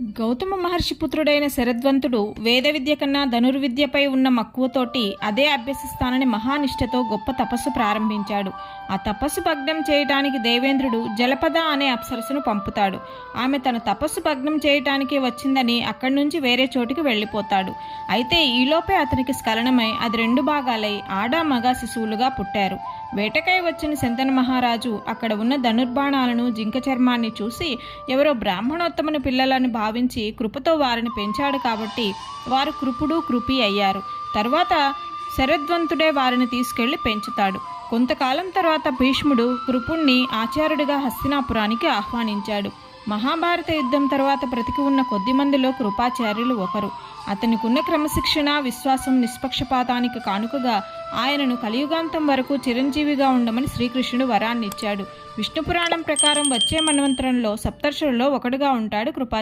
గౌతమ మహర్షి పుత్రుడైన శరద్వంతుడు వేద విద్య కన్నా ధనుర్విద్యపై ఉన్న మక్కువతోటి అదే అభ్యసిస్తానని మహానిష్టతో గొప్ప తపస్సు ప్రారంభించాడు. ఆ తపస్సు భగ్నం చేయటానికి దేవేంద్రుడు జలపద అనే అప్సరసును పంపుతాడు. ఆమె తన తపస్సు భగ్నం చేయటానికి వచ్చిందని అక్కడి నుంచి వేరే చోటికి వెళ్ళిపోతాడు. అయితే ఈలోపే అతనికి స్ఖలనమై అది 2 భాగాలై ఆడ మగ శిశువులుగా పుట్టారు. వేటకై వచ్చిన శంతన మహారాజు అక్కడ ఉన్న ధనుర్బాణాలను జింక చర్మాన్ని చూసి ఎవరో బ్రాహ్మణోత్తముని పిల్లలని భావించి కృపతో వారిని పెంచాడు కాబట్టి వారు కృపుడు కృపి అయ్యారు. తర్వాత శరద్వంతుడే వారిని తీసుకెళ్లి పెంచుతాడు. కొంతకాలం తర్వాత భీష్ముడు కృపుణ్ణి ఆచార్యుడిగా హస్తినాపురానికి ఆహ్వానించాడు. మహాభారత యుద్ధం తర్వాత బ్రతికి ఉన్న కొద్ది మందిలో కృపాచార్యులు ఒకరు. అతనికున్న క్రమశిక్షణ విశ్వాసం నిష్పక్షపాతానికి కానుకగా ఆయనను కలియుగాంతం వరకు చిరంజీవిగా ఉండమని శ్రీకృష్ణుడు వరాన్నిచ్చాడు. విష్ణు పురాణం ప్రకారం వచ్చే మన్వంతరంలో సప్తర్షులలో ఒకడుగా ఉంటాడు కృపా.